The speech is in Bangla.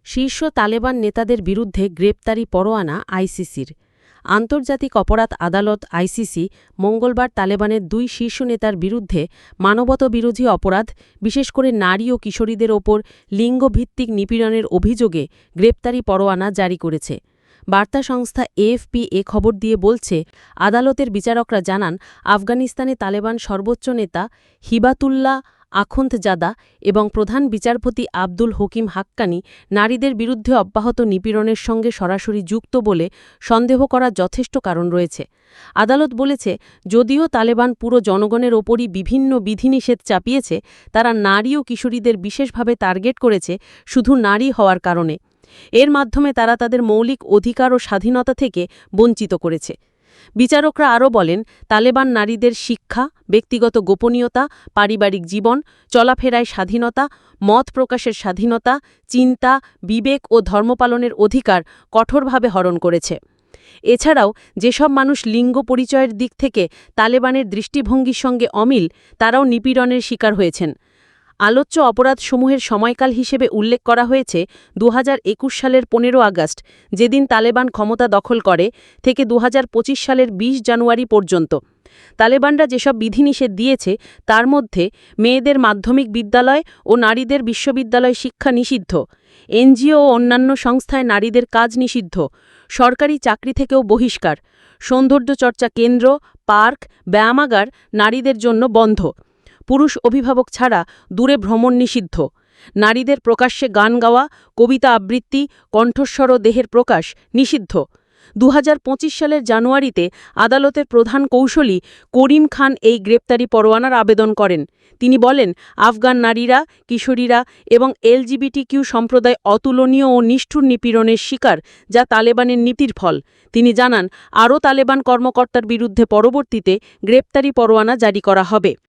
শীর্ষ তালেবান নেতাদের বিরুদ্ধে গ্রেপ্তারি পরোয়ানা আইসিসির। আন্তর্জাতিক অপরাধ আদালত আইসিসি মঙ্গলবার তালেবানের ২ শীর্ষ নেতার বিরুদ্ধে মানবতাবিরোধী অপরাধ, বিশেষ করে নারী ও কিশোরীদের ওপর লিঙ্গভিত্তিক নিপীড়নের অভিযোগে গ্রেপ্তারি পরোয়ানা জারি করেছে। বার্তা সংস্থা এএফপি এ খবর দিয়ে বলছে, আদালতের বিচারকরা জানান, আফগানিস্তানে তালেবান সর্বোচ্চ নেতা হিবাতুল্লাহ আখুন্দজাদা এবং প্রধান বিচারপতি আব্দুল হকিম হাক্কানি নারীদের বিরুদ্ধে অব্যাহত নিপীড়নের সঙ্গে সরাসরি যুক্ত বলে সন্দেহ করার যথেষ্ট কারণ রয়েছে। আদালত বলেছে, যদিও তালেবান পুরো জনগণের ওপরই বিভিন্ন বিধিনিষেধ চাপিয়েছে, তারা নারী ও কিশোরীদের বিশেষভাবে টার্গেট করেছে শুধু নারী হওয়ার কারণে। এর মাধ্যমে তারা তাদের মৌলিক অধিকার ও স্বাধীনতা থেকে বঞ্চিত করেছে। বিচারকরা আরও বলেন, তালেবান নারীদের শিক্ষা, ব্যক্তিগত গোপনীয়তা, পারিবারিক জীবন, চলাফেরায় স্বাধীনতা, মত প্রকাশের স্বাধীনতা, চিন্তা, বিবেক ও ধর্মপালনের অধিকার কঠোরভাবে হরণ করেছে। এছাড়াও যেসব মানুষ লিঙ্গ পরিচয়ের দিক থেকে তালেবানের দৃষ্টিভঙ্গির সঙ্গে অমিল, তারাও নিপীড়নের শিকার হয়েছেন। আলোচ্য অপরাধসমূহের সময়কাল হিসেবে উল্লেখ করা হয়েছে ২০২১ সালের ১৫ আগস্ট, যেদিন তালেবান ক্ষমতা দখল করে, থেকে ২০২৫ সালের ২০ জানুয়ারি পর্যন্ত। তালেবানরা যেসব বিধিনিষেধ দিয়েছে তার মধ্যে মেয়েদের মাধ্যমিক বিদ্যালয় ও নারীদের বিশ্ববিদ্যালয় শিক্ষা নিষিদ্ধ, এনজিও ও অন্যান্য সংস্থায় নারীদের কাজ নিষিদ্ধ, সরকারি চাকরি থেকেও বহিষ্কার, সৌন্দর্যচর্চা কেন্দ্র, পার্ক, ব্যায়ামাগার নারীদের জন্য বন্ধ, পুরুষ অভিভাবক ছাড়া দূরে ভ্রমণ নিষিদ্ধ, নারীদের প্রকাশ্যে গান গাওয়া, কবিতা আবৃত্তি, কণ্ঠস্বর ও দেহের প্রকাশ নিষিদ্ধ। ২০২৫ সালের জানুয়ারিতে আদালতের প্রধান কৌঁসুলি করিম খান এই গ্রেপ্তারি পরোয়ানার আবেদন করেন। তিনি বলেন, আফগান নারীরা, কিশোরীরা এবং এলজিবিটিকিউ সম্প্রদায় অতুলনীয় ও নিষ্ঠুর নিপীড়নের শিকার, যা তালেবানের নীতির ফল। তিনি জানান, আরও তালেবান কর্মকর্তার বিরুদ্ধে পরবর্তীতে গ্রেপ্তারি পরোয়ানা জারি করা হবে।